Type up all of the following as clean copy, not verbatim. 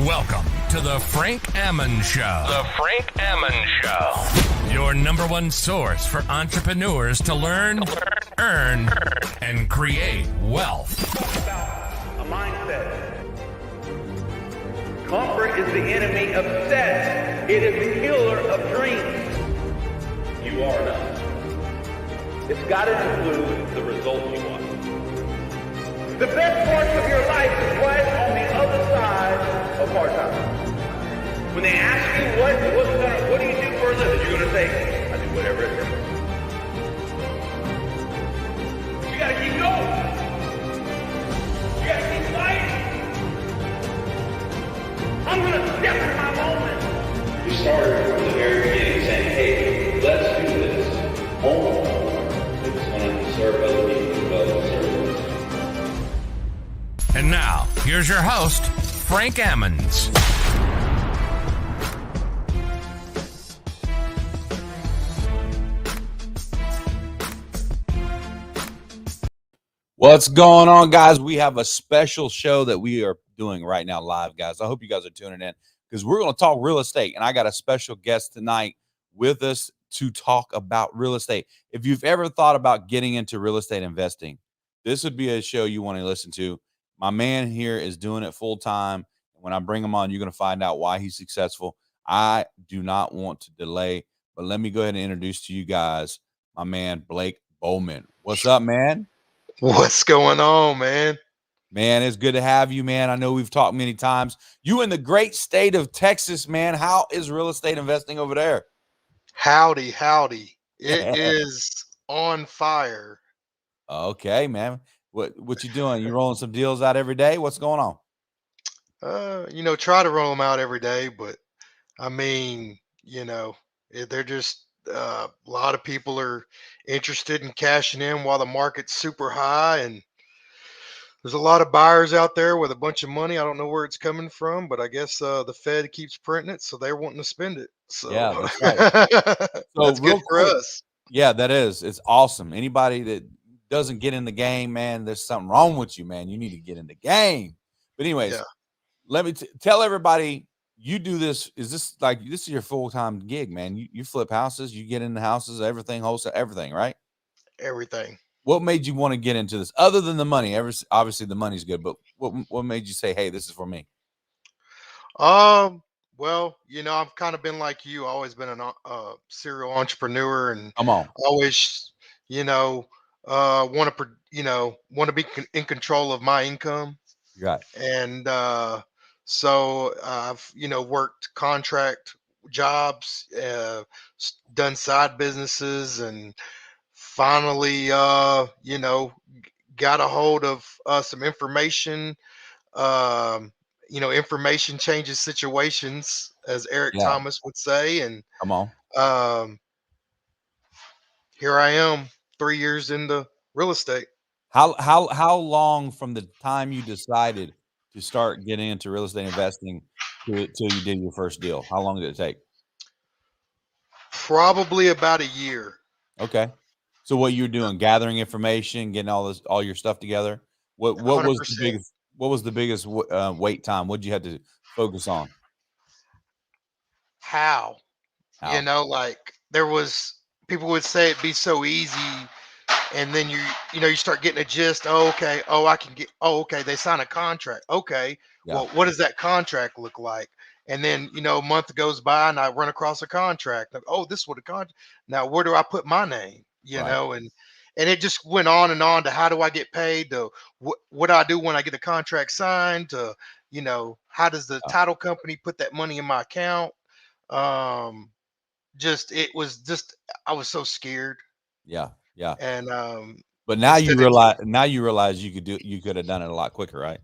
Welcome to the Frank Ammon Show. The Frank Ammon Show. Your number one source for entrepreneurs to learn, earn, and create wealth. A mindset. Comfort is the enemy of success. It is the killer of dreams. You are enough. It's got to include the result you want. The best parts of your life is right on the other side of hard times. When they ask you what do you do for a living, you're going to say, I do whatever it takes. You got to keep going. You got to keep fighting. I'm going to step in my moment. You started from the very beginning saying, hey, let's do this. Only it's going to serve other people as well as serve us. And now, here's your host, Frank Ammons. What's going on, guys? We have a special show that we are doing right now live, guys. I hope you guys are tuning in because we're going to talk real estate, and I got a special guest tonight with us to talk about real estate. If you've ever thought about getting into real estate investing, this would be a show you want to listen to. My man here is doing it full time. And when I bring him on, you're going to find out why he's successful. I do not want to delay, but let me go ahead and introduce to you guys my man, Blake Bowman. What's up, man? What's going on, man? Man, it's good to have you, man. I know we've talked many times. You in the great state of Texas, man. How is real estate investing over there? Howdy, howdy. It is on fire. Okay, man. What you doing? You rolling some deals out every day? What's going on? Try to roll them out every day, but I mean, they're just a lot of people are interested in cashing in while the market's super high, and there's a lot of buyers out there with a bunch of money. I don't know where it's coming from, but I guess the Fed keeps printing it, so they're wanting to spend it. So yeah, that's right. So that's good for us. Yeah, that is. It's awesome. Anybody that doesn't get in the game, man, there's something wrong with you, man. You need to get in the game. But anyways, let me tell everybody, you do this. Is this this is your full-time gig, man? You flip houses, you get into houses, everything, wholesale, everything, right? Everything. What made you want to get into this other than the money? Obviously the money's good, but what made you say, hey, this is for me? Well, I've kind of been like you, always been a serial entrepreneur, and Come on. always, want to be in control of my income. Right. And so I've, worked contract jobs, done side businesses, and finally, got a hold of some information. Information changes situations, as Eric Thomas would say. And come on. Here I am 3 years into real estate. How long from the time you decided to start getting into real estate investing till you did your first deal? How long did it take? Probably about a year. Okay. So what you were doing, gathering information, getting all your stuff together. What 100%. was the biggest wait time? What did you have to focus on? How? There was people would say it'd be so easy, and then you start getting a gist. Oh, okay. Oh, I can get. Oh, okay. They sign a contract. Okay. Yeah. Well, what does that contract look like? And then a month goes by, and I run across a contract. Like, oh, this is what a contract. Now, where do I put my name? And it just went on and on to how do I get paid? To what do I do when I get a contract signed? To how does the title company put that money in my account? I was so scared. Yeah. And but now you realize you could have done it a lot quicker, right?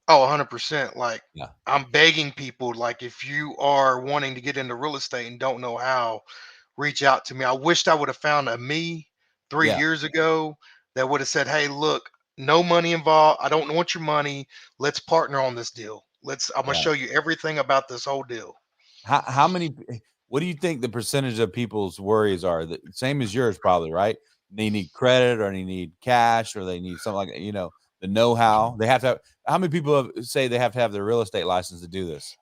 Oh, 100%. I'm begging people, if you are wanting to get into real estate and don't know how, reach out to me. I wished I would have found a me 3 years ago that would have said, hey, look, no money involved. I don't want your money. Let's partner on this deal. I'm going to show you everything about this whole deal. What do you think the percentage of people's worries are? The same as yours, probably, right? They need credit, or they need cash, or they need something like, the know-how. They have to have, how many people say they have to have their real estate license to do this?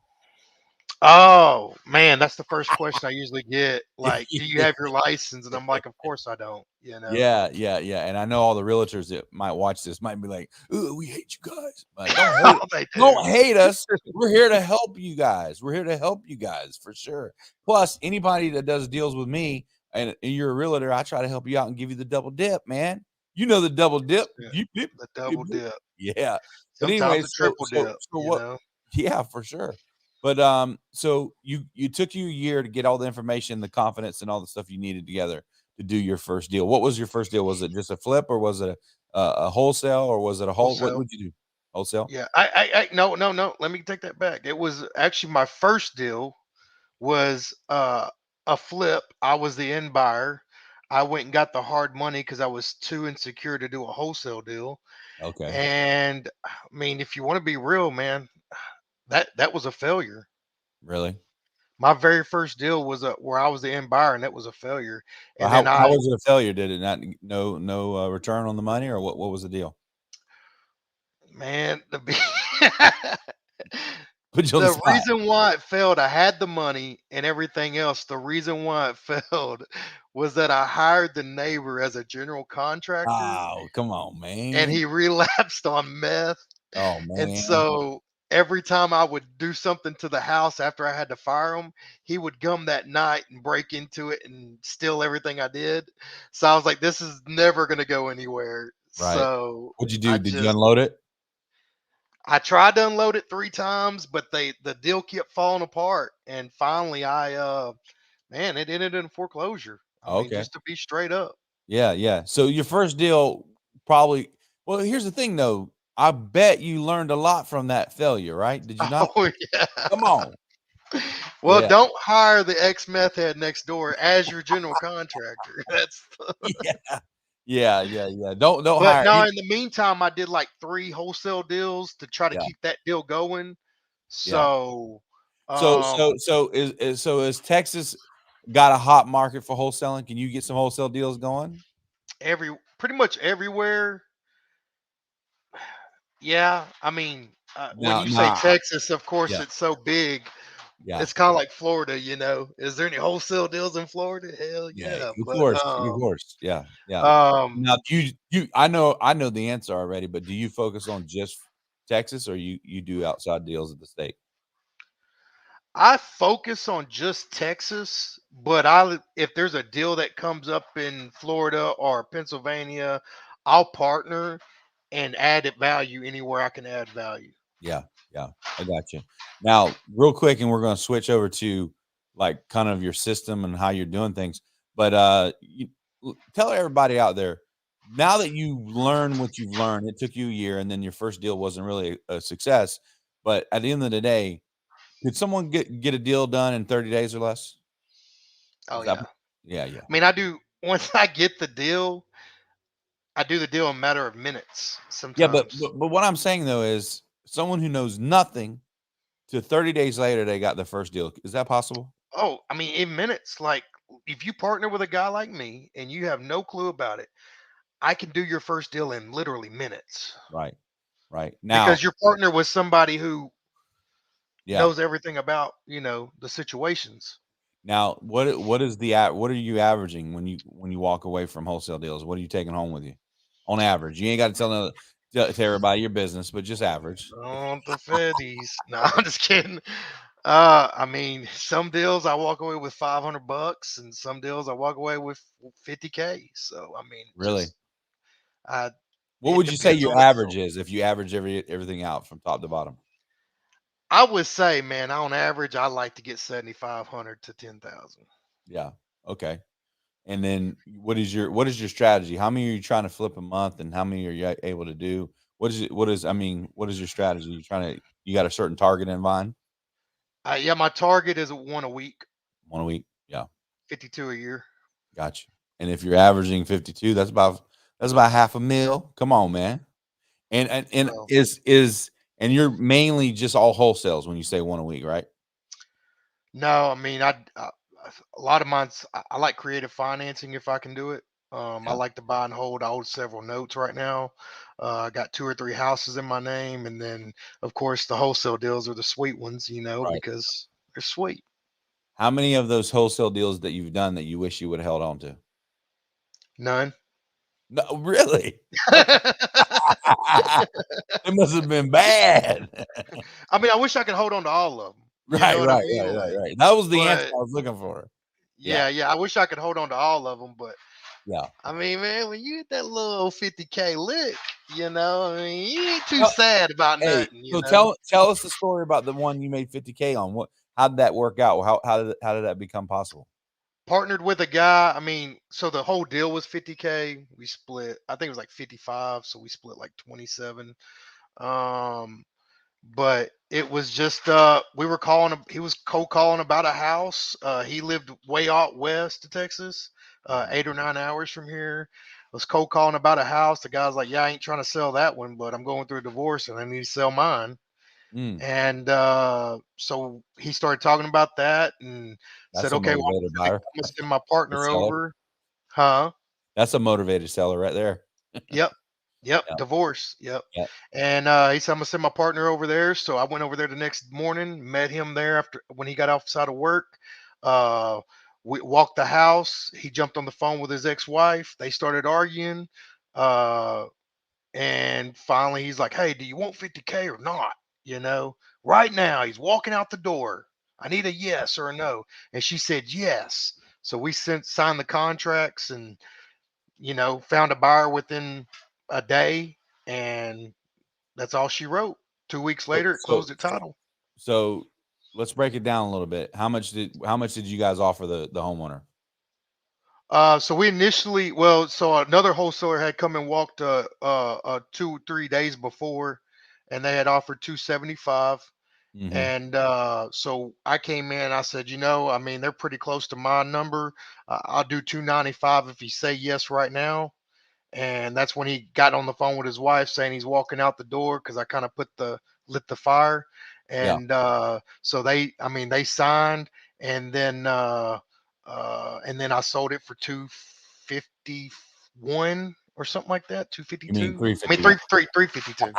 Oh man, that's the first question I usually get. Like, do you have your license? And I'm like, of course I don't. Yeah, yeah, yeah. And I know all the realtors that might watch this might be like, "Ooh, we hate you guys." But Oh, they don't do. hate us. We're here to help you guys. We're here to help you guys for sure. Plus, anybody that does deals with me and you're a realtor, I try to help you out and give you the double dip, man. You know the double dip. Yeah, Dip, dip, the dip, double dip. dip. Yeah. But anyway, Sometimes a triple dip. so what? Yeah, for sure. But so you took you a year to get all the information, the confidence, and all the stuff you needed together to do your first deal. What was your first deal? Was it just a flip, or was it a wholesale, or was it a whole? What Wholesale. would you do? Wholesale. Yeah. I no, no, no. Let me take that back. It was actually my first deal was a flip. I was the end buyer. I went and got the hard money because I was too insecure to do a wholesale deal. Okay, And I mean, if you want to be real, man, that was a failure. really? My very first deal was where I was the end buyer, and that was a failure. Well, And then how was it a failure? Did it not no return on the money, or what? What was the deal? man, Put you on the the spot. reason why it failed, I had the money and everything else. The reason why it failed was that I hired the neighbor as a general contractor, Oh, come on, and man. he relapsed on meth. Oh And man. so every time I would do something to the house after I had to fire him, he would come that night and break into it and steal everything I did. So I was like, this is never going to go anywhere. Right. So What'd you do? I Did you just unload it? I tried to unload it 3 times, but the deal kept falling apart. And finally man, it ended in foreclosure. I mean, Okay. just to be straight up. Yeah, yeah. So your first deal probably well, here's the thing though. I bet you learned a lot from that failure, right? Did you not? Oh yeah. Come on. Well, Yeah. don't hire the ex meth head next door as your general contractor. That's Yeah. Yeah, yeah, yeah. Don't But hire no, any in the meantime, I did like 3 wholesale deals to try to yeah, keep that deal going. yeah. So, So um, is Texas got a hot market for wholesaling? Can you get some wholesale deals going? pretty much everywhere. Yeah, I mean, when Now you say nah, Texas, of course, yeah, it's so big. yeah. It's kind of like Florida. Is there any wholesale deals in Florida? Hell Yeah, yeah. of But course, of course. Yeah, yeah. um, Now, do you I know the answer already, but do you focus on just Texas or you do outside deals of the state? I focus on just Texas, but if there's a deal that comes up in Florida or Pennsylvania, I'll partner and add it value anywhere I can add value. Yeah, yeah, I got you. Now, real quick, and we're going to switch over to like kind of your system and how you're doing things. But tell everybody out there now that you learn what you've learned. It took you a year, and then your first deal wasn't really a success. But at the end of the day, could someone get a deal done in 30 days or less? Oh Is that yeah. yeah, yeah. I mean, I do once I get the deal, I do the deal in a matter of minutes Yeah, sometimes. but what I'm saying though is someone who knows nothing to 30 days later they got their first deal. Is that possible? Oh, I mean, in minutes, like if you partner with a guy like me and you have no clue about it, I can do your first deal in literally minutes Right. Right. Now, because you're partner with somebody who yeah. knows everything about, the situations. Now, what is what are you averaging when you walk away from wholesale deals? What are you taking home with you? On average. You ain't got to tell everybody your business, but just average. On the Feddies. No, I'm just kidding. I mean, some deals I walk away with $500 and some deals I walk away with 50K. So, I mean, Really? I, What it would you say depends on your the average deal. is if you average everything out from top to bottom? I would say, man, on average, I like to get 7,500 to 10,000. Yeah. Okay. And then what is your strategy? How many are you trying to flip a month and how many are you able to do? What is your strategy? You got a certain target in mind? Yeah, my target is one a week, 1 week? Yeah, 52 a year. gotcha. And if you're averaging 52, that's about half a mil. Come on, man. And So, and you're mainly just all wholesales when you say 1 a week, right? no, I mean, a lot of mine's, I like creative financing if I can do it. I Yeah, like to buy and hold. I hold several notes right now. I got 2 or 3 houses in my name, and then of course the wholesale deals are the sweet ones, right. because They're sweet. How many of those wholesale deals that you've done that you wish you would have held on to? None. No, really? It must have been bad. I mean, I wish I could hold on to all of them. You know Right, what I right, mean? right, right, Like, right. That was the answer but I was looking for. Yeah, yeah, I wish I could hold on to all of them, but yeah. I mean, man, when you hit that little 50K lick, I mean, you ain't too Oh, sad about hey, nothing, so tell us the story about the one you made 50K on. How did that work out? How did that become possible? Partnered with a guy. I mean, so the whole deal was 50K. We split, I think it was like 55, so we split like 27. Um, but it was just we were calling he was cold calling about a house. He lived way out west of Texas, 8 or 9 hours from here. Was cold calling about a house. The guy's like, yeah, I ain't trying to sell that one, but I'm going through a divorce and I need to sell mine. Mm, And so he started talking about that and that's said, a okay, well, motivated buyer. I'm gonna send my The partner seller. over. Huh? That's a motivated seller right there. Yep. Yep. Yeah, Divorce. Yep. yeah. And he said, I'm gonna send my partner over there. So I went over there the next morning, met him there after when he got outside of work. Uh we walked the house. He jumped on the phone with his ex-wife. They started arguing. Uh and finally he's like, hey, do you want 50K or not? You know, right now he's walking out the door. I need a yes or a no. And she said yes. So we signed the contracts and found a buyer within a day, and that's all she wrote. 2 weeks So, later, it so, closed at title. so let's break it down a little bit. How much did you guys offer the homeowner? So we initially, so another wholesaler had come and walked 2 3 days before, and they had offered 275. Mm-hmm. And so I came in. I said, I mean, they're pretty close to my number. I'll do 295 if you say yes right now. And that's when he got on the phone with his wife saying he's walking out the door because I kind of lit the fire. Yeah. And so they signed, and then I sold it for 251 or something like that. You mean 252. I mean 351? 352.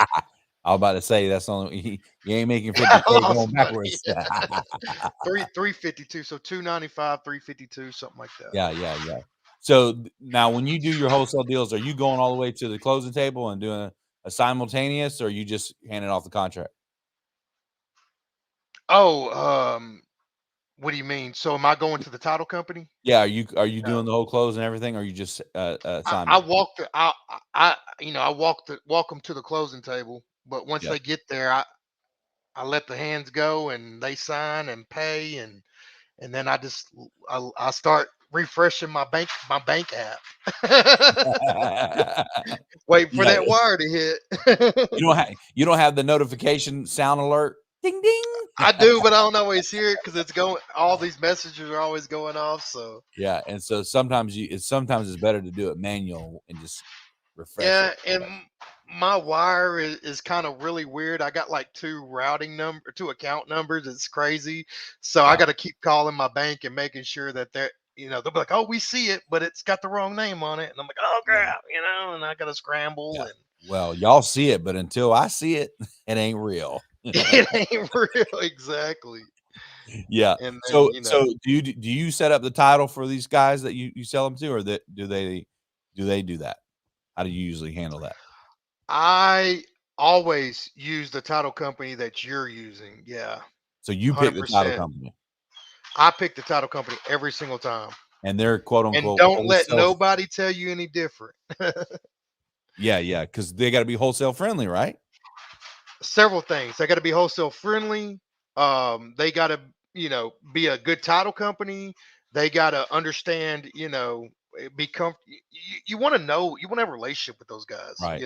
I was about to say that's only you ain't making 50K going backwards. Three 352. So 295, 352, something like that. Yeah, yeah, yeah. So now, when you do your wholesale deals, are you going all the way to the closing table and doing a simultaneous, or you just handing off the contract? Oh, what do you mean? So am I going to the title company? Yeah, are you No. doing the whole close and everything, or are you just I Simon? walk the I walk them to the closing table, but once Yeah. they get there, I let the hands go and they sign and pay, and then I start refreshing my bank app. Waiting for Yeah. that wire to hit. You don't have the notification sound alert. Ding ding. I do, but I don't always hear it because all these messages are always going off. So Yeah, and so sometimes it's better to do it manual and just refresh it. yeah, and my wire is kind of really weird. I got like two account numbers. It's crazy. So I Yeah, got to keep calling my bank and making sure that they'll be like, oh, we see it, but it's got the wrong name on it. And I'm like, oh yeah, crap, and I got to scramble yeah. and Well, y'all see it, but until I see it, it ain't real. it ain't real exactly. Yeah. And then, So do you set up the title for these guys that you sell them to, or do they do that? How do you usually handle that? I always use the title company that you're using. Yeah, So you pick the title 100%. company, I pick the title company every single time. and they're quote And unquote don't let wholesale. nobody tell you any different. Yeah, yeah, because they got to be wholesale friendly, right? Several things. They got to be wholesale friendly. They got to, be a good title company. They got to understand, be You want to know, you want to have a relationship with those guys, Right.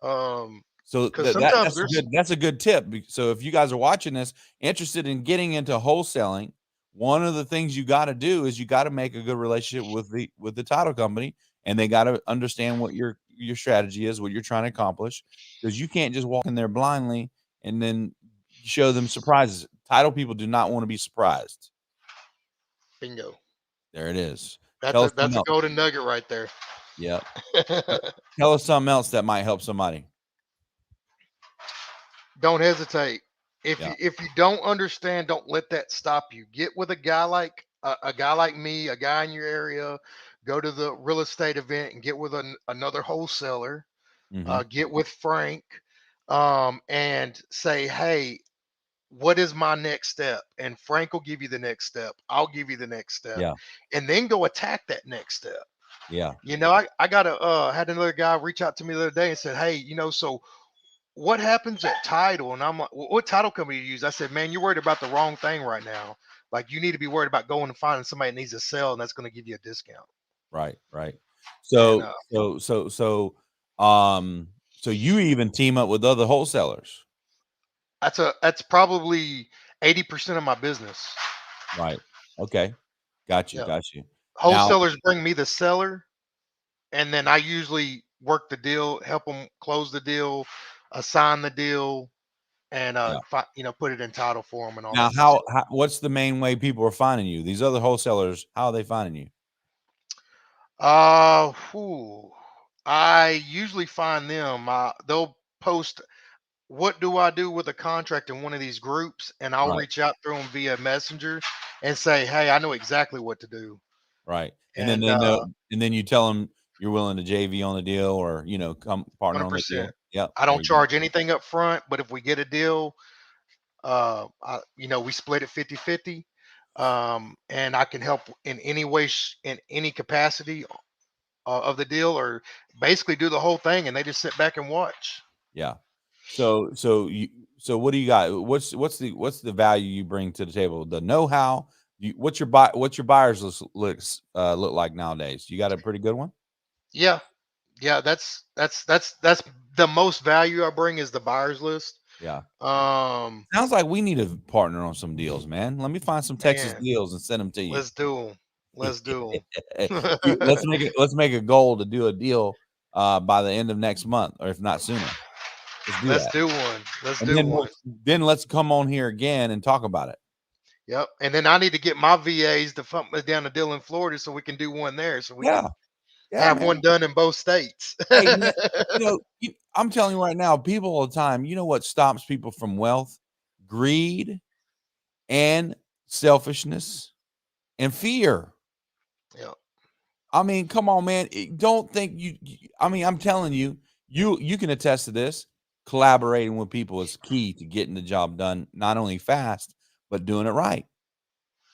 Um, So because sometimes there's that's a good tip. So if you guys are watching this, interested in getting into wholesaling, one of the things you got to do is you got to make a good relationship with the title company, and they got to understand what your strategy is, what you're trying to accomplish, because you can't just walk in there blindly and then show them surprises. Title people do not want to be surprised. bingo. There it is. That's Tell a us something that's a else. golden nugget right there. Yeah. Tell us something else that might help somebody. Don't hesitate. If you don't understand, don't let that stop you. Get with a guy like me, a guy in your area. Go to the real estate event and get with another wholesaler. Mm-hmm. Get with Frank, and say, hey, what is my next step? And Frank will give you the next step. I'll give you the next step, Yeah. and then go attack that next step. Yeah. You know, I got had another guy reach out to me the other day and said, hey, so what happens at title? And I'm like, what title company do you use? I said, man, you're worried about the wrong thing right now. Like, you need to be worried about going and finding somebody that needs to sell, and that's going to give you a discount. Right. Right. And So you even team up with other wholesalers. that's probably 80% of my business. Right. Okay. Got you. Yeah. Got you. Now, Wholesalers bring me the seller, and then I usually work the deal, help them close the deal, assign the deal, and yeah. put it in title for them and all Now, that good stuff. what's the main way people are finding you? These other wholesalers, how are they finding you? Whew, I usually find them. They'll post, "What do I do with a contract?" in one of these groups, and I'll Right. reach out through them via Messenger and say, "Hey, I know exactly what to do." Right. And then And they know, and then you tell them you're willing to JV on the deal, or come partner on the deal. 100%. Yep. I There don't you go. charge anything up front, but if we get a deal, we split it 50-50. And I can help in any way, in any capacity of the deal, or basically do the whole thing, and they just sit back and watch. Yeah. So what do you got? What's the value you bring to the table? The know-how. What's your buyers look like nowadays? You got a pretty good one? Yeah, yeah, that's the most value I bring is the buyers list. Yeah. Um, Sounds like we need to partner on some deals, man. Let me find some Texas man, deals and send them to you. let's do them. Let's do Let's them. make a goal to do a deal by the end of next month, or if not sooner. Let's do Let's that. do one. Let's And do then one. let's come on here again and talk about it. Yep. And then I need to get my VAs to front me down to deal in Florida so we can do one there, so we Yeah. can Yeah, have man. one done in both states. Hey, man, I'm telling you right now, people all the time, you know what stops people from wealth? Greed and selfishness and fear. Yep. I mean, come on, man. Don't think I mean, I'm telling you, you can attest to this. Collaborating with people is key to getting the job done, not only fast, but doing it right.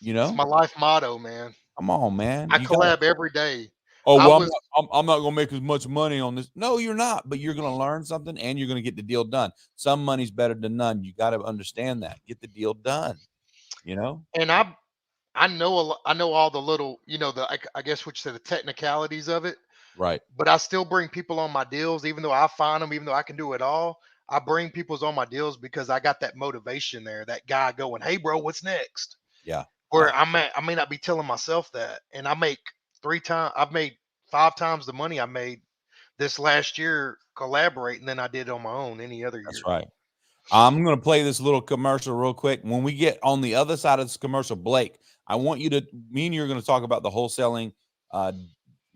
You It's know? my life motto, man. Come on, man. I You got to. collab every day. Oh, I well, was I'm not gonna make as much money on this. No, you're not, but you're gonna learn something and you're gonna get the deal done. Some money's better than none. You got to understand that. Get the deal done. You know? and I know I know all the little, I guess what you say, the technicalities of it, Right. but I still bring people on my deals, even though I find them, even though I can do it all. I bring people's on my deals because I got that motivation there. That guy going, "Hey, bro, what's next?" Yeah. Yeah. Where I may not be telling myself that, and I make I've made 5 times the money I made this last year collaborating than I did on my own any other That's year. right. I'm going to play this little commercial real quick. When we get on the other side of this commercial, Blake, I want me and you are going to talk about the wholesaling, uh,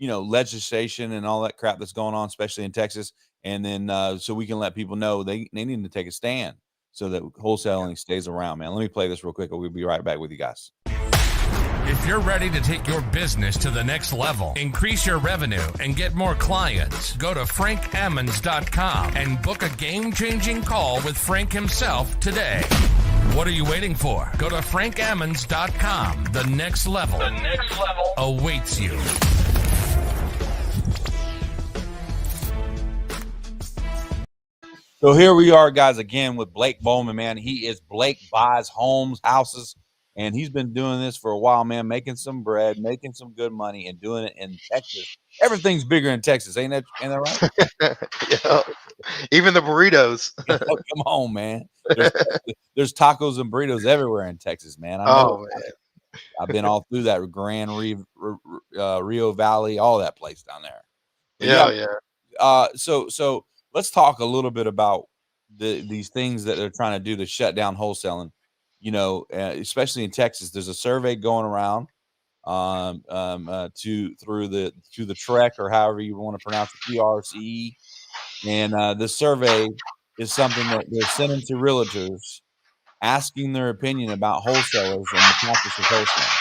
legislation and all that crap that's going on, especially in Texas. And then, so we can let people know they need to take a stand so that wholesaling stays around, man. Let me play this real quick. We'll be right back with you guys. If you're ready to take your business to the next level, increase your revenue, and get more clients, go to frankammons.com and book a game-changing call with Frank himself today. What are you waiting for? Go to frankammons.com. The next level awaits you. So here we are, guys, again with Blake Bowman, man. He is Blake Buys Homes, Houses, and he's been doing this for a while, man, making some bread, making some good money, and doing it in Texas. Everything's bigger in Texas, ain't that right? Yeah. Even the burritos. Oh, come on, man. There's tacos and burritos everywhere in Texas, man. I know. Oh man. I've been all through that Rio Valley, all that place down there. But Yeah. so let's talk a little bit about these things that they're trying to do to shut down wholesaling. Especially in Texas, there's a survey going around through the Trek, or however you want to pronounce it, TRCE, and this survey is something that they're sending to realtors asking their opinion about wholesalers and the practice of wholesaling.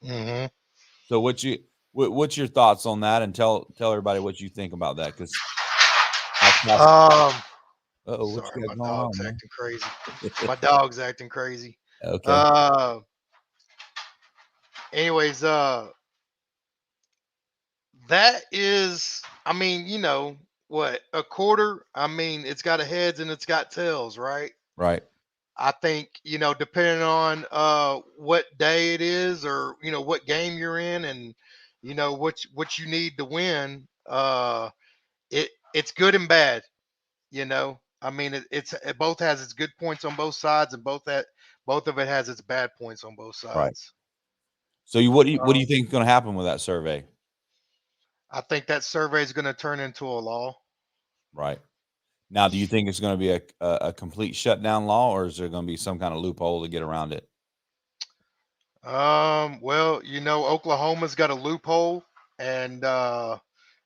Mm-hmm. So what's your thoughts on that, and tell everybody what you think about that? Because Um, what sorry, you my got going dog's on, man? acting crazy. My dog's acting crazy. Okay, Uh, anyways, that is, I mean, what, a quarter? I mean, it's got a heads and it's got tails, right? right, I think, depending on what day it is, or what game you're in, and what you need to win, it's good and bad, I mean, it both has its good points on both sides, and both of it has its bad points on both right. sides. So what do you think is going to happen with that survey? I think that survey is going to turn into a law. Right. Now, do you think it's going to be a complete shutdown law, or is there going to be some kind of loophole to get around it? Well, Oklahoma's got a loophole, and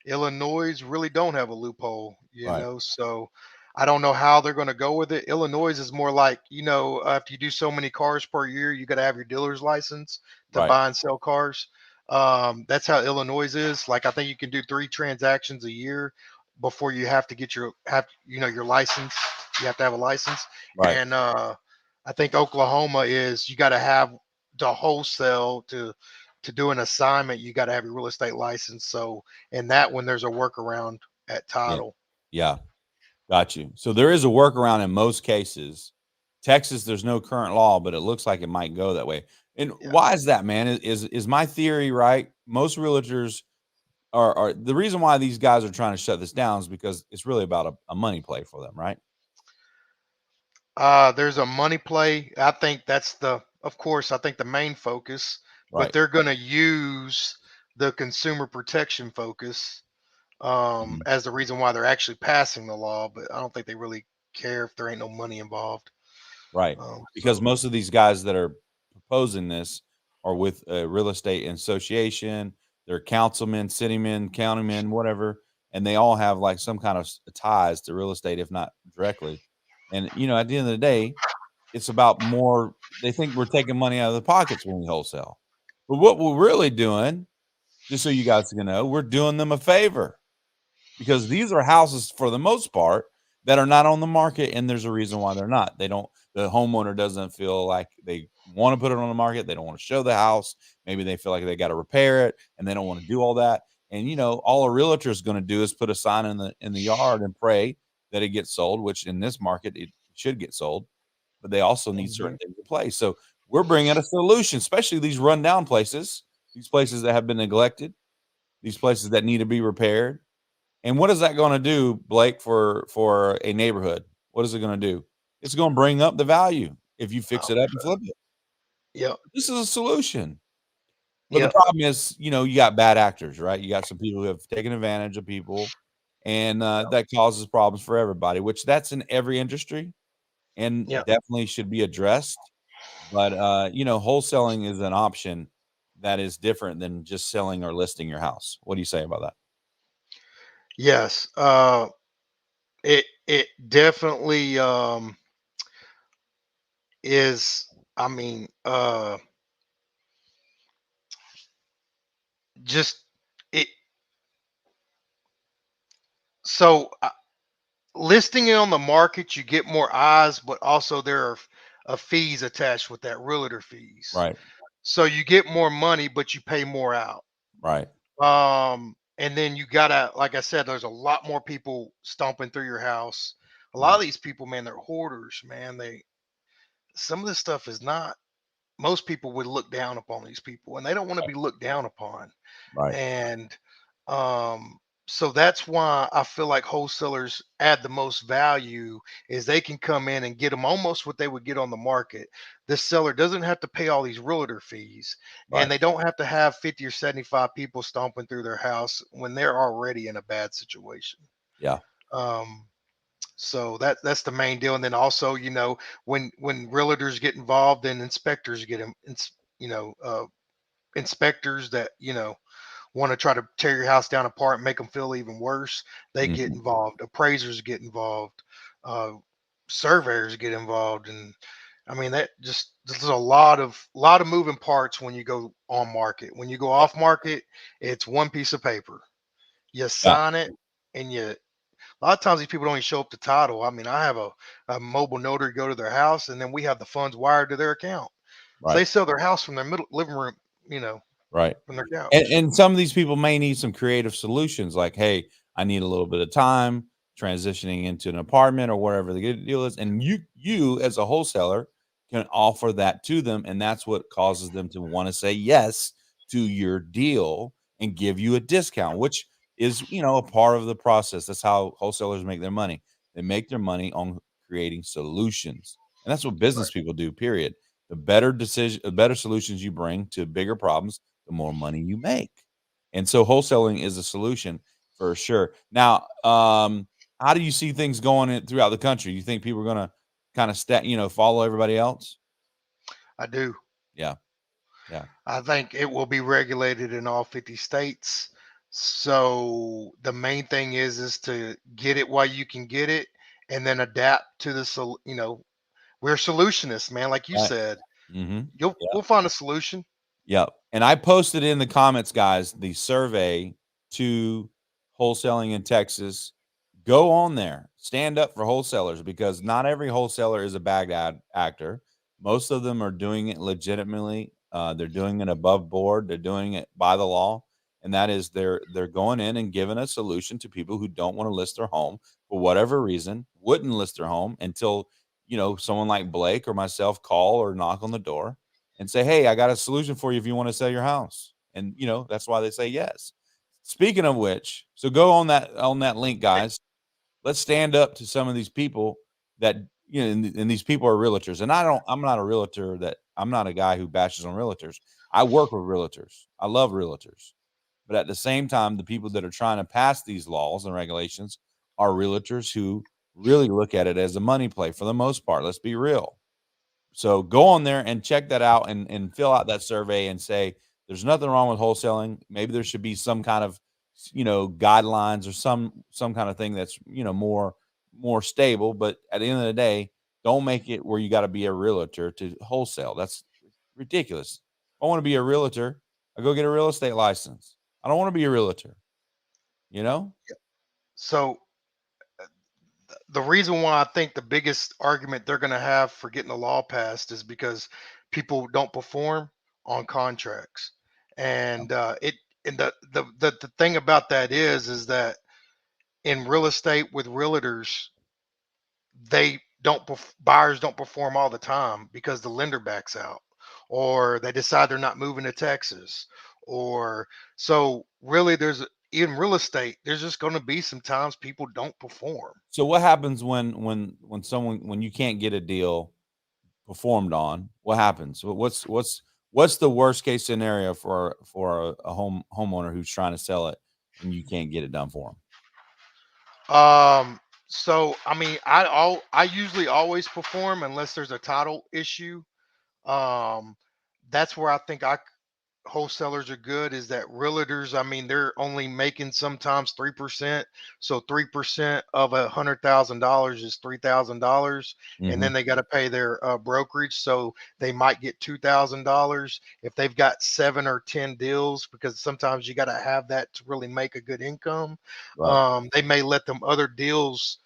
Illinois really don't have a loophole, Right, so I don't know how they're going to go with it. Illinois is more like, after you do so many cars per year, you got to have your dealer's license to right, buy and sell cars. That's how Illinois is. Like, I think you can do 3 transactions a year before you have to get your license. You have to have a license. right. And I think Oklahoma is, you got to have to wholesale to do an assignment. You got to have your real estate license. So, and that one, there's a workaround at Yeah, title. yeah. Got you. So there is a workaround in most cases. Texas, there's no current law, but it looks like it might go that way. And Yeah. why is that, man? Is my theory right? Most realtors are the reason why these guys are trying to shut this down is because it's really about a money play for them, right? There's a money play. I think that's of course, I think the main focus, but Right. they're going to use the consumer protection focus Mhm. as the reason why they're actually passing the law. But I don't think they really care if there ain't no money involved. Right. Because So most of these guys that are proposing this are with a real estate association, they're councilmen, citymen, countymen, whatever, and they all have like some kind of ties to real estate, if not directly. And at the end of the day, it's about more. They think we're taking money out of the pockets when we wholesale, but what we're really doing, just so you guys can know, we're doing them a favor because these are houses for the most part that are not on the market, and there's a reason why they're not. They don't The homeowner doesn't feel like they want to put it on the market. They don't want to show the house. Maybe they feel like they got to repair it and they don't want to do all that. And all a realtor is going to do is put a sign in the yard and pray that it gets sold, which in this market it should get sold, but they also need certain mhm. things in place. So we're bringing a solution, especially these rundown places, these places that have been neglected, these places that need to be repaired. And what is that going to do, Blake, for a neighborhood? What is it going to do? It's going to bring up the value if you fix Oh, it up and flip it. yep, This is a solution. But the yep, problem is, you got bad actors, right? You got some people who have taken advantage of people, and that causes problems for everybody, which that's in every industry and yep. definitely should be addressed. But wholesaling is an option that is different than just selling or listing your house. What do you say about that? Yes. It definitely is. I mean, just it. So listing it on the market, you get more eyes, but also there are fees attached with that, realtor fees. Right, So you get more money, but you pay more out. right, And then you gotta, like I said, there's a lot more people stomping through your house. A lot mhm, of these people, man, they're hoarders, man. Some of this stuff is not. Most people would look down upon these people, and they don't want to be looked down upon. right, And um so that's why I feel like wholesalers add the most value, is they can come in and get them almost what they would get on the market. This seller doesn't have to pay all these realtor fees, and right. they don't have to have 50 or 75 people stomping through their house when they're already in a bad situation. Yeah, um so that's the main deal. And then also, when realtors get involved, and inspectors get them, inspectors that want to try to tear your house down apart and make them feel even worse, they get mhm, involved. Appraisers get involved. Uh, surveyors get involved, and I mean that just there's a lot of moving parts when you go on market. When you go off market, it's one piece of paper. You Yeah. sign it, and a lot of times these people don't even show up to title. I mean, I have a mobile notary go to their house, and then we have the funds wired to their account. So Right. they sell their house from their middle living room, you know, Right. from their And, couch. and some of these people may need some creative solutions like, hey, I need a little bit of time transitioning into an apartment or whatever the good deal is. And you as a wholesaler can offer that to them. And that's what causes them to want to say yes to your deal and give you a discount, which is, a part of the process. That's how wholesalers make their money. They make their money on creating solutions. And that's what business Right. people do, period. The better solutions you bring to bigger problems, the more money you make. And so wholesaling is a solution for sure. Now, how do you see things going throughout the country? You think people are going to kind of follow everybody else? I do. Yeah. Yeah. I think it will be regulated in all 50 states. So the main thing is to get it while you can get it, and then adapt to we're solutionists, man. Like you Right. said, Mhm. we'll find a solution. Yep. And I posted in the comments, guys, the survey to wholesaling in Texas. Go on there, stand up for wholesalers because not every wholesaler is a bad actor. Most of them are doing it legitimately. They're doing it above board. They're doing it by the law, and that is they're going in and giving a solution to people who don't want to list their home for whatever reason, wouldn't list their home until someone like Blake or myself call or knock on the door and say, "Hey, I got a solution for you if you want to sell your house." And that's why they say yes. Speaking of which, so go on that link, guys. Let's stand up to some of these people that and these people are realtors. And I'm not a realtor I'm not a guy who bashes on realtors. I work with realtors. I love realtors. But at the same time, the people that are trying to pass these laws and regulations are realtors who really look at it as a money play for the most part. Let's be real. So go on there and check that out and fill out that survey and say there's nothing wrong with wholesaling. Maybe there should be some kind of guidelines or some kind of thing that's more stable. But at the end of the day, don't make it where you got to be a realtor to wholesale. That's ridiculous. If I want to be a realtor, I go get a real estate license. I don't want to be a realtor. You know? So the reason why I think the biggest argument they're going to have for getting the law passed is because people don't perform on contracts, and it and the thing about that is that in real estate with realtors, they don't buyers don't perform all the time because the lender backs out, or they decide they're not moving to Texas, or so really in real estate there's just going to be some times people don't perform. So what happens when you can't get a deal performed on? What happens? What's the worst case scenario for a homeowner who's trying to sell it and you can't get it done for them? So I mean, I usually always perform unless there's a title issue. Um, that's where I think I wholesalers are good, is that realtors, I mean, they're only making sometimes 3%. So 3% of $100,000 is $3,000. And Hmm. then they got to pay their brokerage. So they might get $2,000 if they've got 7 or 10 deals, because sometimes you got to have that to really make a good income. Right. They may let them other deals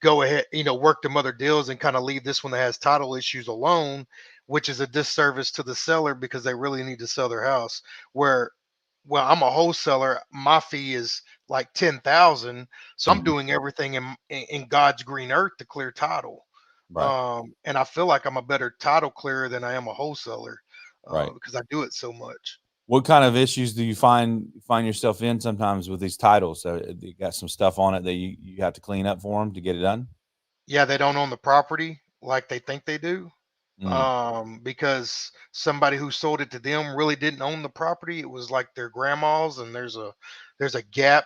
go ahead, work them other deals and kind of leave this one that has title issues alone, which is a disservice to the seller because they really need to sell their house. Where, well, I'm a wholesaler, my fee is like 10,000, so I'm Mhm. doing everything in God's green earth to clear title. Right. And I feel like I'm a better title clearer than I am a wholesaler Right. because I do it so much. What kind of issues do you find yourself in sometimes with these titles? So you got some stuff on it that you have to clean up for them to get it done. Yeah, they don't own the property like they think they do. Mm. Because somebody who sold it to them really didn't own the property. It was like their grandma's, and there's a gap,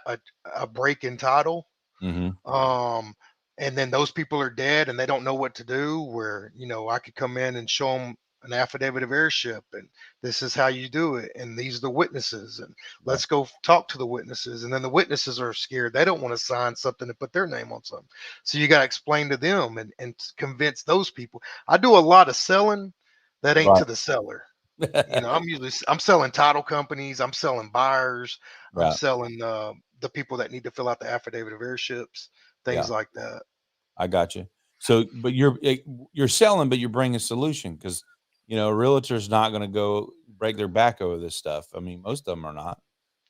a break in title. Hmm. Um, and then those people are dead, and they don't know what to do. Where I could come in and show them an affidavit of heirship, and this is how you do it, and these are the witnesses, and Right. let's go talk to the witnesses. And then the witnesses are scared; they don't want to sign something to put their name on something. So you got to explain to them and convince those people. I do a lot of selling that ain't Right. to the seller. I'm selling title companies, I'm selling buyers, I'm Yeah. selling the people that need to fill out the affidavit of heirships, Yeah. things like that. I got you. So, but you're selling, but you're bringing a solution because a realtor's not going to go break their back over this stuff. I mean, most of them are not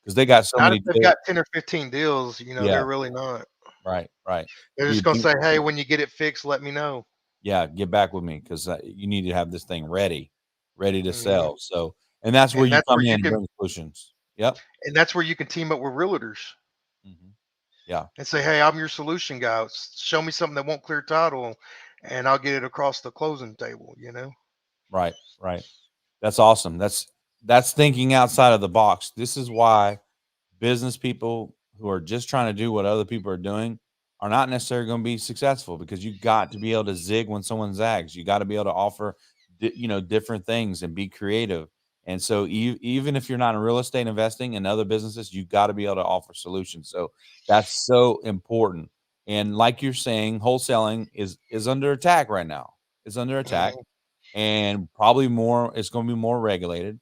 because they got so Not if many they've deals. got 10 or 15 deals, Yeah. they're really not. Right. Right. They're So just gonna say, "Hey, when you get it fixed, let me know." yeah, get back with me because you need to have this thing ready to Mhm. sell. So, and that's where And you that's come where in you and can bring solutions. Yep. and that's where you can team up with realtors Yeah. and say, "Hey, I'm your solution guy. Show me something that won't clear title, and I'll get it across the closing table." Right. Right. That's awesome. That's thinking outside of the box. This is why business people who are just trying to do what other people are doing are not necessarily going to be successful because you got to be able to zig when someone zags. You got to be able to offer, different things and be creative. And so, even if you're not in real estate investing in other businesses, you got to be able to offer solutions. So that's so important. And like you're saying, wholesaling is under attack right now. It's under attack, Mhm. and probably more. It's going to be more regulated,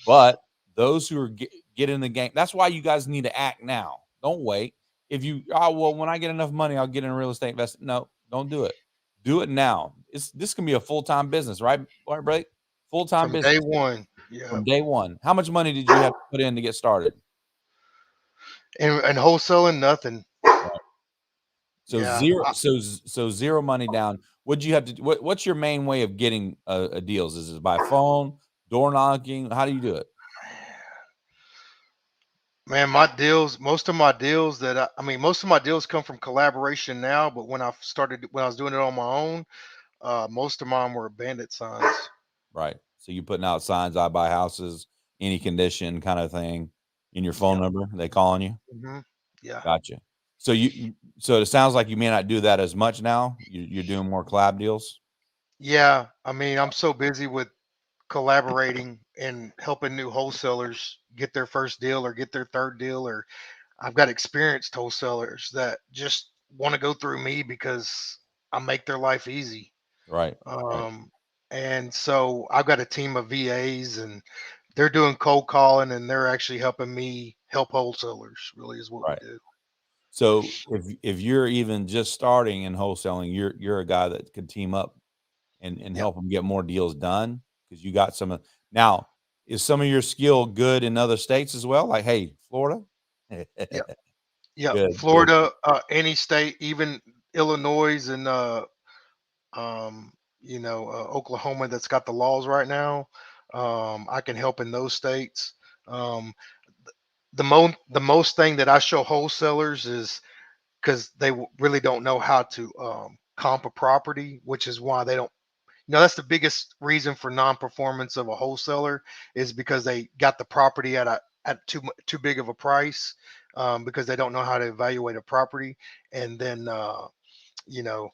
but those who are get in the game. That's why you guys need to act now. Don't wait. If you well, when I get enough money, I'll get in real estate investing. No, don't do it. Do it now. This can be a full-time business, right? Right, Blake? Full-time From day business one, yeah. from day one. How much money did you have to put in to get started? And wholesaling, nothing. Right. So Yeah, zero. So zero money down. What'd you have to? What's your main way of getting a deals? Is it by phone, door knocking? How do you do it? man, most of my deals come from collaboration now. But when I was doing it on my own, most of mine were bandit signs. Right. So you putting out signs, I buy houses, any condition kind of thing in your phone Yeah. number, they calling you? hmm Yeah. Gotcha. So so it sounds like you may not do that as much now. You're doing more collab deals? Yeah. I'm so busy with collaborating and helping new wholesalers get their first deal or get their third deal, or I've got experienced wholesalers that just want to go through me because I make their life easy. Right. Right. Um, and so I've got a team of VAs, and they're doing cold calling, and they're actually helping me help wholesalers. Really, is what we Right. do. So if you're even just starting in wholesaling, you're a guy that could team up and Yep. help them get more deals done because you got some of now, is some of your skill good in other states as well? Like, hey, Florida? Yep. Yep. Good, good. Florida, any state, even Illinois and Oklahoma that's got the laws right now. I can help in those states. Um, the most thing that I show wholesalers is because they really don't know how to comp a property, which is why they don't. That's the biggest reason for non-performance of a wholesaler is because they got the property at too big of a price, because they don't know how to evaluate a property, and then you know,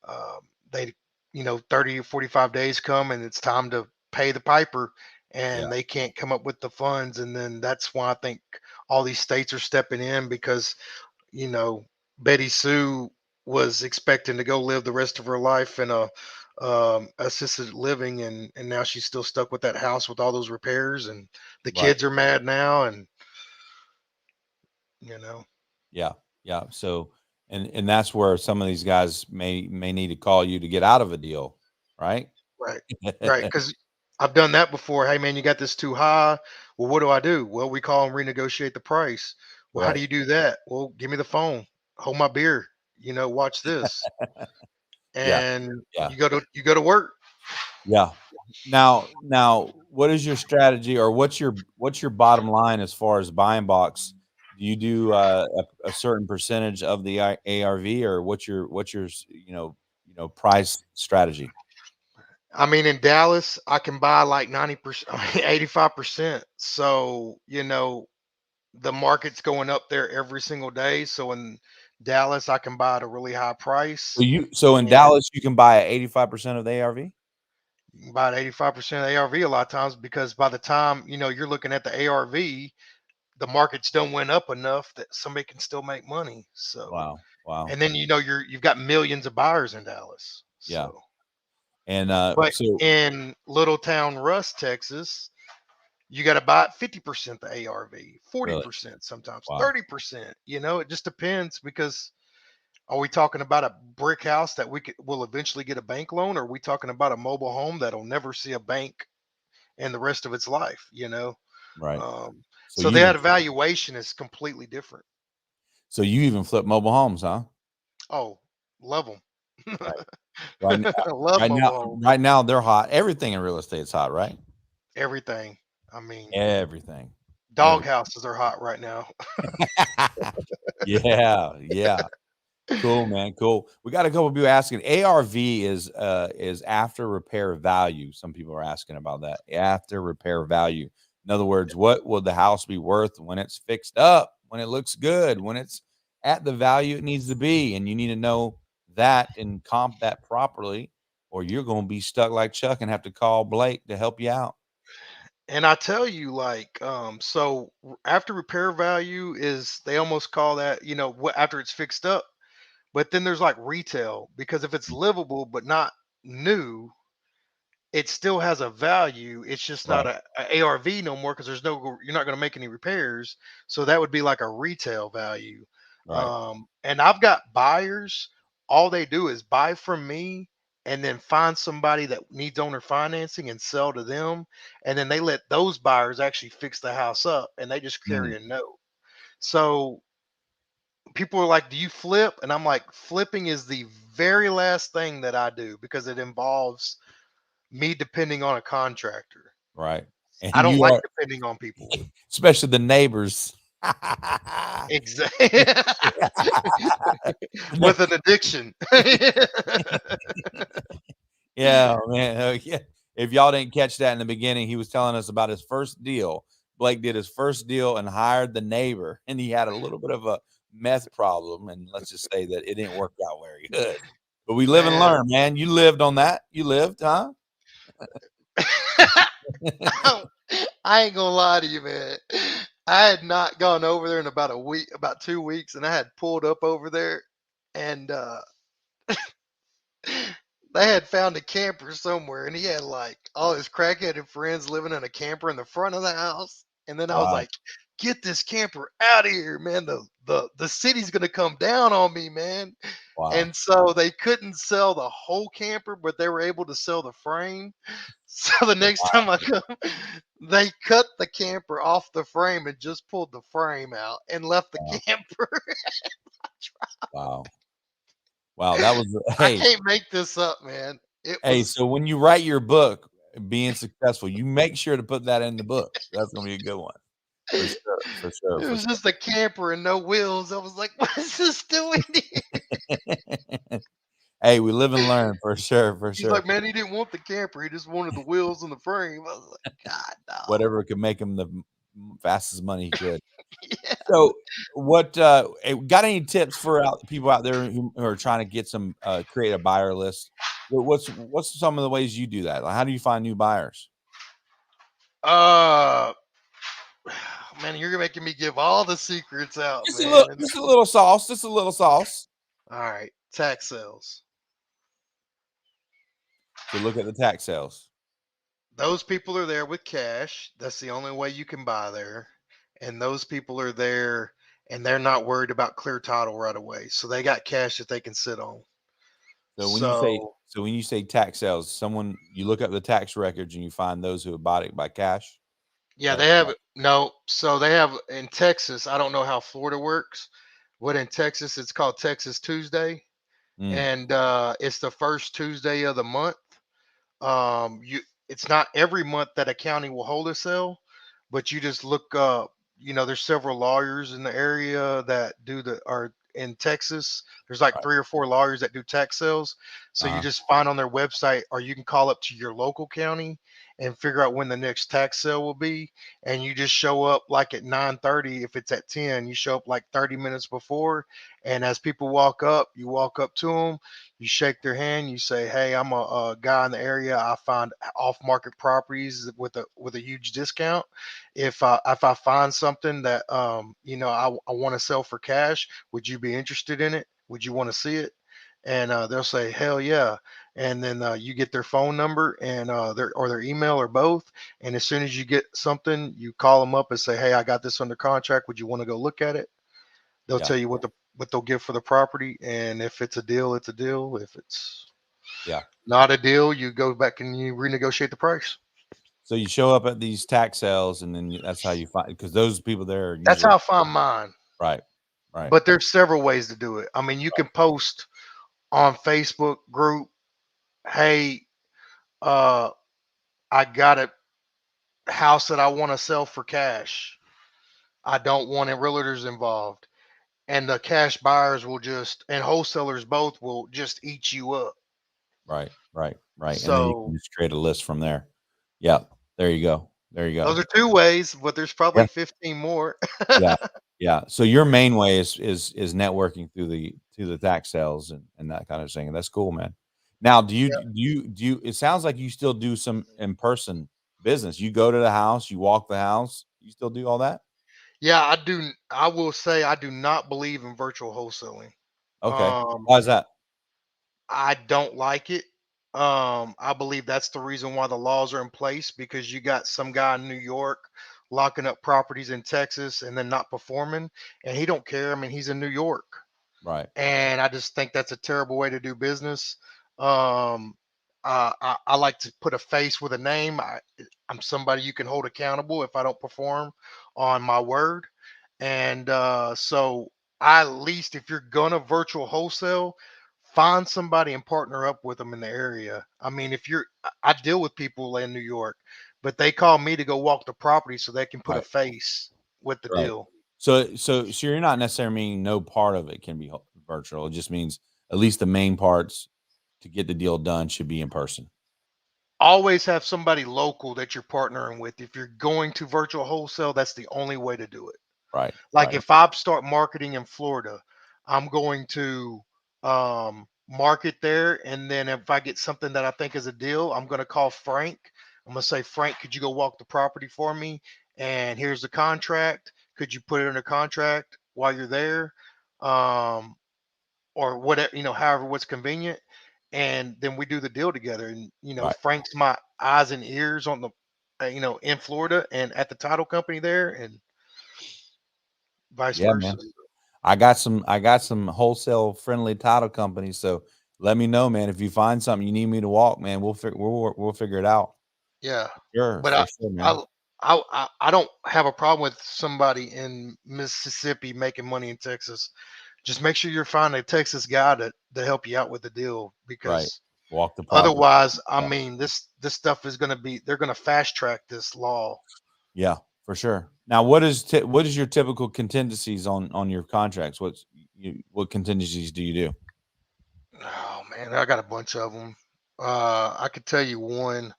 um, they, 30 or 45 days come and it's time to pay the piper, Yeah, and they can't come up with the funds. And then that's why I think all these states are stepping in because, you know, Betty Sue was expecting to go live the rest of her life in a assisted living, and now she's still stuck with that house with all those repairs, and the right. kids are mad now, and you know Yeah, yeah. So, and that's where some of these guys may need to call you to get out of a deal, right? right. Right, because I've done that before. Hey, man, you got this too high. Well, what do I do? Well, we call and renegotiate the price. Well, how do Right. you do that? Well, give me the phone. Hold my beer. Watch this, Yeah, and yeah, you go to work. yeah. Now, what is your strategy, or what's your bottom line as far as buying box? Do you do a certain percentage of the ARV, or what's your price strategy? In Dallas, I can buy like 90%, 85%. So, the market's going up there every single day. So in Dallas, I can buy at a really high So price. in And Dallas you can buy at 85% of the ARV. You can buy at 85% ARV a lot of times, because by the time you're looking at the ARV, the market's done went up enough that somebody can still make money. So, Wow. Wow. and then you've got millions of buyers in Dallas. Yeah. So, And but so in Little Town Russ, Texas, you got to buy at 50% the ARV, really, 40%, sometimes wow. 30%. It just depends, because are we talking about a brick house that will eventually get a bank loan, or are we talking about a mobile home that'll never see a bank in the rest of its life? Right. Um, So so you even that evaluation is completely different. so you even flip mobile homes, huh? Oh, love them. Right. Right now, I love right now, mobile homes. right now they're hot. Everything in real estate is hot, right? Everything. I mean, Everything. dog houses are hot right now. Yeah, yeah. Cool, man. Cool. We got a couple people asking. ARV is after repair value. Some people are asking about that. After repair value. In other words, what will the house be worth when it's fixed up, when it looks good, when it's at the value it needs to be? And you need to know that and comp that properly, or you're going to be stuck like Chuck and have to call Blake to help you out. And I tell you, like, after repair value is, they almost call that, after it's fixed up. But then there's like retail, because if it's livable but not new, it still has a value. It's just not Right. a ARV no more, because you're not going to make any repairs. So that would be like a retail value. Right. And I've got buyers. All they do is buy from me, and then find somebody that needs owner financing and sell to them. And then they let those buyers actually fix the house up, and they just Mm, carry a note. So people are like, "Do you flip?" And I'm like, "Flipping is the very last thing that I do, because it involves me depending on a contractor. right. I And don't you like are, depending on people." especially the neighbors. Exactly. With an addiction. Yeah, man. Yeah. If y'all didn't catch that in the beginning, he was telling us about his first deal. Blake did his first deal and hired the neighbor, and he had a little bit of a meth problem. And let's just say that it didn't work out very good. But we live and Man. learn, man. You lived on that. You lived, huh? I ain't gonna lie to you, man. I had not gone over there in about a week, about 2 weeks, and I had pulled up over there, and they had found a camper somewhere, and he had like all his crackheaded friends living in a camper in the front of the house. And then I was Wow. like, "Get this camper out of here, man. The city's gonna come down on me, man." Wow. And so they couldn't sell the whole camper, but they were able to sell the frame. So the next time I come, they cut the camper off the frame and just pulled the frame out and left the Wow. camper. Wow. Wow. That was, I hey, can't make this up, man. It hey. was So when you write your book, being successful, you make sure to put that in the book. That's going to be a good one. For sure. For sure. it For was just a camper and no wheels. I was like, "What is this doing here?" sure. Hey, we live and learn for sure, for He's sure. like, "Man, he didn't want the camper. He just wanted the wheels and the frame." I was like, "God, no." Whatever could make him the fastest money he could. Yeah. So, what got any tips for people out there who are trying to get some create a buyer list? What's some of the ways you do that? Like, how do you find new buyers? Uh, man, you're making me give all the secrets out, man. Just a little sauce, just a little sauce. All right, tax sales. So look at the tax sales. Those people are there with cash. That's the only way you can buy there. And those people are there, and they're not worried about clear title right away. So they got cash that they can sit on. So when you say So tax sales, someone you look up the tax records and you find those who have bought it by cash. yeah, That, they have no. So they have in Texas. I don't know how Florida works. What in Texas, it's called Texas Tuesday, mm, and it's the first Tuesday of the month. You It's not every month that a county will hold a sale, but you just look up, there's several lawyers in the area that do the are in Texas. There's like right, 3 or 4 lawyers that do tax sales. So you just find on their website, or you can call up to your local county and figure out when the next tax sale will be. And you just show up like at 9:30. If it's at 10, you show up like 30 minutes before. And as people walk up, you walk up to them, you shake their hand, you say, "Hey, I'm a guy in the area. I find off-market properties with a huge discount. If I find something that I want to sell for cash, would you be interested in it? Would you want to see it?" And they'll say, "Hell yeah." And then you get their phone number and their email or both. And as soon as you get something, you call them up and say, "Hey, I got this under contract. Would you want to go look at it?" They'll Yeah. tell you what they'll give for the property, and if it's a deal, it's a deal. If it's Yeah. not a deal, you go back and you renegotiate the price. So you show up at these tax sales, and then that's how you find, because those people there are That's usually how I find mine. right. Right. But there's several ways to do it. I mean, you can post on Facebook group, "Hey, uh, I got a house that I want to sell for cash. I don't want any realtors involved." And the cash buyers will just, and wholesalers both will just eat you up. Right. Right. Right. And then you can So just create a list from there. Yeah. There you go. There you those go. are two ways, but there's Yeah. probably 15 more. Yeah. Yeah. So your main way is networking through the tax sales and that kind of thing. And that's cool, man. Now, do you it sounds like you still do some in-person business. You go to the house, you walk the house, you still do all that? Yeah, I do. I will say I do not believe in virtual wholesaling. Okay. Um, Why is that? I don't like it. I believe that's the reason why the laws are in place, because you got some guy in New York locking up properties in Texas and then not performing, and he don't care. I mean, he's in New York. Right. And I just think that's a terrible way to do business. Um, I like to put a face with a name. I'm somebody you can hold accountable if I don't perform on my word. And so I, at least if you're gonna virtual wholesale, find somebody and partner up with them in the area. I mean, if you're, I deal with people in New York, but they call me to go walk the property so they can put a Right. face with the Right. deal. So you're not necessarily meaning no part of it can be virtual. It just means at least the main parts to get the deal done should be in person. Always have somebody local that you're partnering with. If you're going to virtual wholesale, that's the only way to do it. Right. Like Right. if I start marketing in Florida, I'm going to market there. And then if I get something that I think is a deal, I'm going to call Frank. I'm going to say, "Frank, could you go walk the property for me? And here's the contract. Could you put it under contract while you're there?" Um, or whatever, however what's convenient. And then we do the deal together. And Right. Frank's my eyes and ears on the in Florida and at the title company there, and vice Yeah, versa. man. I got some wholesale friendly title companies. So let me know, man. If you find something you need me to walk, man, we'll figure it out. Yeah, Sure, but for sure, man. I don't have a problem with somebody in Mississippi making money in Texas. Just make sure you're finding a Texas guy to help you out with the deal, Right. because Walk the property. otherwise, I Yeah. mean, this stuff is going to be, they're going to fast track this law. Yeah, for sure. Now, what is your typical contingencies on your contracts? What contingencies do you do? Oh man, I got a bunch of them. I could tell you one.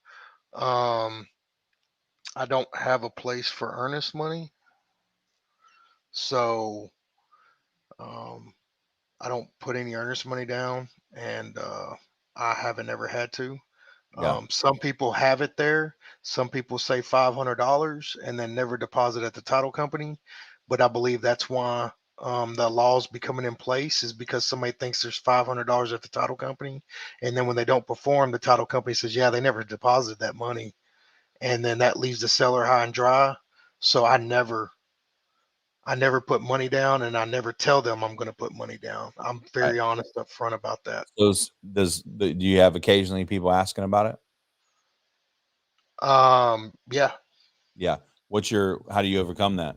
Um, I don't have a place for earnest money, so um, I don't put any earnest money down, and I haven't ever had to. Yeah. Some people have it there. Some people say $500 and then never deposit at the title company, but I believe that's why the laws becoming in place, is because somebody thinks there's $500 at the title company, and then when they don't perform, the title company says, "Yeah, they never deposited that money," and then that leaves the seller high and dry. So I never put money down, and I never tell them I'm going to put money down. I'm Right. very honest up front about that. Do you have occasionally people asking about it? Yeah, Yeah. How do you overcome that?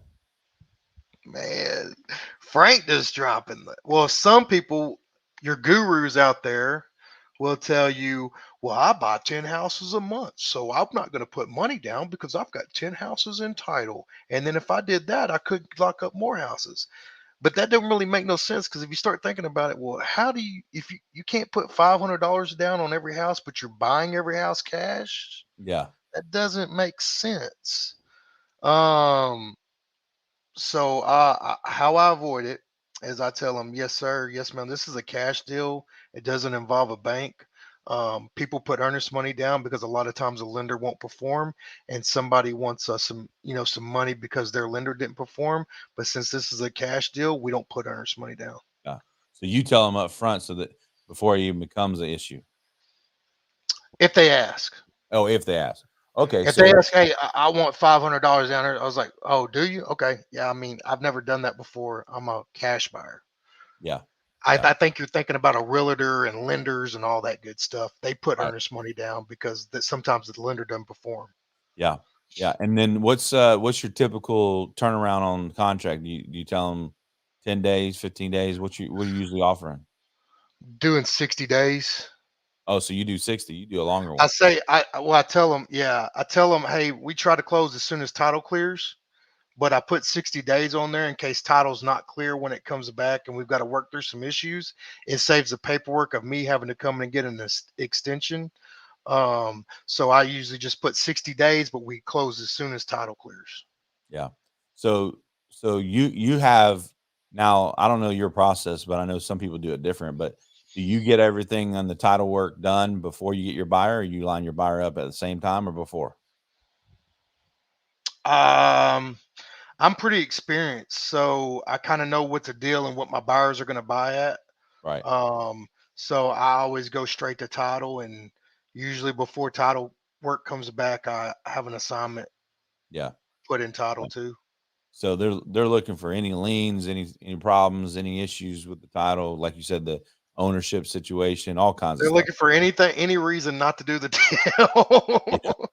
man, Frank just dropping the. Well, some people, your gurus out there, will tell you, "Well, I buy 10 houses a month, so I'm not going to put money down because I've got 10 houses in title. And then if I did that, I could lock up more houses." But that doesn't really make no sense, because if you start thinking about it, well, how do you, if you can't put $500 down on every house, but you're buying every house cash, Yeah. that doesn't make sense. Um, so how I avoid it is I tell them, yes, sir, yes, ma'am, this is a cash deal. It doesn't involve a bank. People put earnest money down because a lot of times a lender won't perform, and somebody wants some money because their lender didn't perform. But since this is a cash deal, we don't put earnest money down. Yeah. So you tell them up front so that before it even becomes an issue. If they ask, Oh, if they ask. Okay. if So they ask, hey, I want $500 down there, I was like, oh, do you? Okay, yeah. I mean, I've never done that before. I'm a cash buyer. yeah. I, Yeah. I think you're thinking about a realtor and lenders and all that good stuff. They put Right. earnest money down because sometimes the lender doesn't perform. Yeah. Yeah. And then what's your typical turnaround on the contract? Do you tell them 10 days, 15 days? What are you usually offering? Doing 60 days. Oh, so you do 60, you do a longer I one. say, I tell them, yeah, I tell them, hey, we try to close as soon as title clears, but I put 60 days on there in case title's not clear when it comes back and we've got to work through some issues. It saves the paperwork of me having to come in and get an extension. So I usually just put 60 days, but we close as soon as title clears. Yeah. So you have now, I don't know your process, but I know some people do it different, but do you get everything on the title work done before you get your buyer, or you line your buyer up at the same time or before? Um, I'm pretty experienced, so I kind of know what's the deal and what my buyers are going to buy at. Right. Um, so I always go straight to title, and usually before title work comes back, I have an assignment Yeah. put in title Yeah. too. So they're looking for any liens, any problems, any issues with the title, like you said, the ownership situation, all kinds of They're stuff. looking for anything, any reason not to do the Yeah. deal.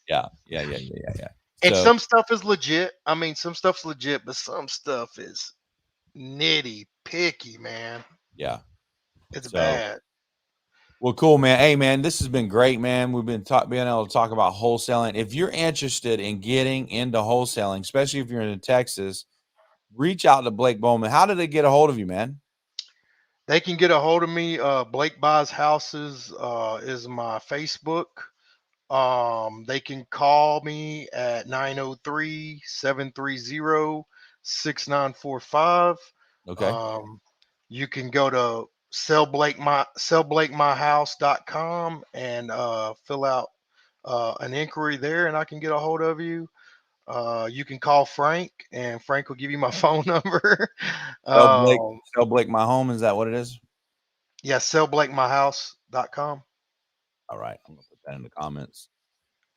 Yeah. Yeah. Yeah. Yeah. Yeah. Yeah. And So some stuff is legit. I mean, some stuff's legit, but some stuff is nitty picky, man. yeah. It's So bad. well, cool, man. Hey, man, this has been great, man. We've been being able to talk about wholesaling. If you're interested in getting into wholesaling, especially if you're in Texas, reach out to Blake Bowman. How did they get a hold of you, man? They can get a hold of me. Blake Buys Houses is my Facebook. They can call me at 903-730-6945. Okay. Um, you can go to sellblakemyhouse.com and fill out an inquiry there, and I can get a hold of you. You can call Frank, and Frank will give you my phone number. Tell Blake, um, tell Blake my home. Is that what it is? yeah, sellblakemyhouse.com. All right. I'm going to put that in the comments.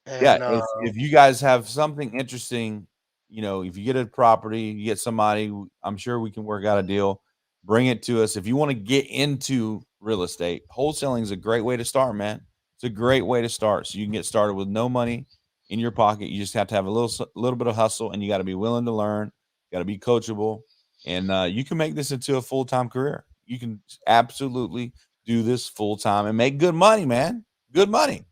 Yeah, And if you guys have something interesting, if you get a property, you get somebody, I'm sure we can work out a deal. Bring it to us. If you want to get into real estate, wholesaling is a great way to start, man. It's a great way to start. So you can get started with no money in your pocket. You just have to have a little bit of hustle, and you got to be willing to learn. Got to be coachable, and you can make this into a full-time career. You can absolutely do this full-time and make good money, man. Good money.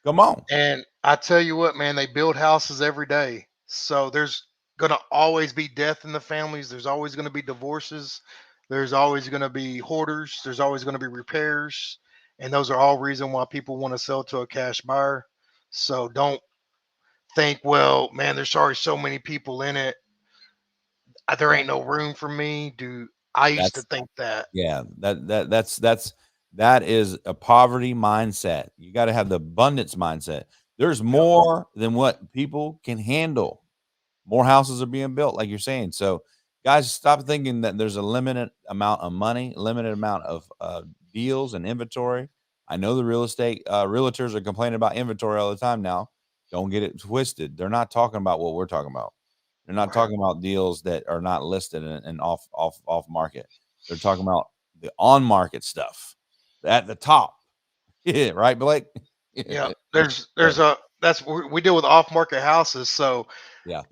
Come on. And I tell you what, man, they build houses every day. So there's going to always be death in the families. There's always going to be divorces. There's always going to be hoarders. There's always going to be repairs. And those are all reason why people want to sell to a cash buyer. So don't think, well, man, there's already so many people in it. There Yeah. ain't no room for me. I used to That's think that. yeah, that is a poverty mindset. You got to have the abundance mindset. There's Yep. more than what people can handle. More houses are being built, like you're saying. So, guys, stop thinking that there's a limited amount of money, limited amount of deals and inventory. I know the real estate realtors are complaining about inventory all the time now. Don't get it twisted. They're not talking about what we're talking about. They're not Right. talking about deals that are not listed and off market. They're talking about the on market stuff at the top. Yeah, right, Blake? Yeah. There's So, we deal with off market houses. So yeah,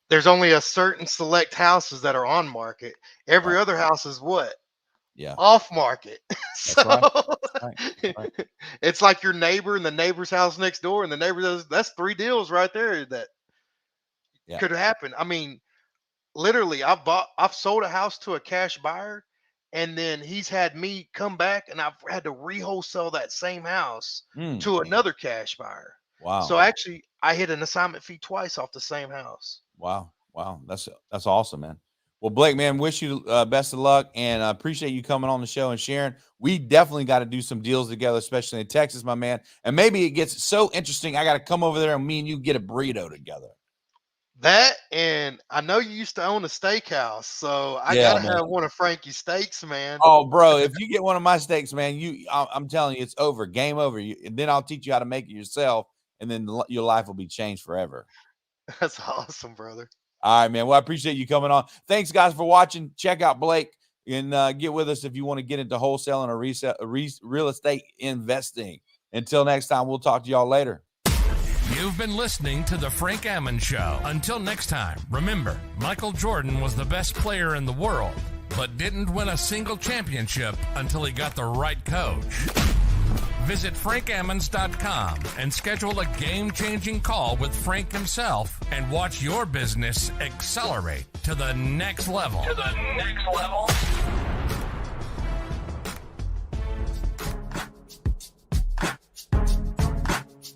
there's only a certain select houses that are on market. right. Every other house is what? Yeah, Off market. that's So right. That's right. That's right. it's like your neighbor and the neighbor's house next door, and the neighbor does, that's three deals right there that Yeah. could happen. I mean, literally, I've sold a house to a cash buyer, and then he's had me come back, and I've had to re-wholesale that same house Mm, to another cash buyer. wow. So actually, I hit an assignment fee twice off the same house. Wow. Wow. That's awesome, man. Well, Blake, man, wish you best of luck, and I appreciate you coming on the show and sharing. We definitely got to do some deals together, especially in Texas, my man. And maybe it gets so interesting, I got to come over there and me and you get a burrito together. That, and I know you used to own a steakhouse, so I Yeah, gotta man. have one of Frankie's steaks, man. Oh, bro, if you get one of my steaks, man, I'm telling you, it's over, game over. And then I'll teach you how to make it yourself, and then your life will be changed forever. That's awesome, brother. All right, man. Well, I appreciate you coming on. Thanks, guys, for watching. Check out Blake and get with us if you want to get into wholesaling or real estate investing. Until next time, we'll talk to y'all later. You've been listening to The Frank Ammon Show. Until next time, remember, Michael Jordan was the best player in the world, but didn't win a single championship until he got the right coach. Visit FrankAmmons.com and schedule a game-changing call with Frank himself and watch your business accelerate to the next level.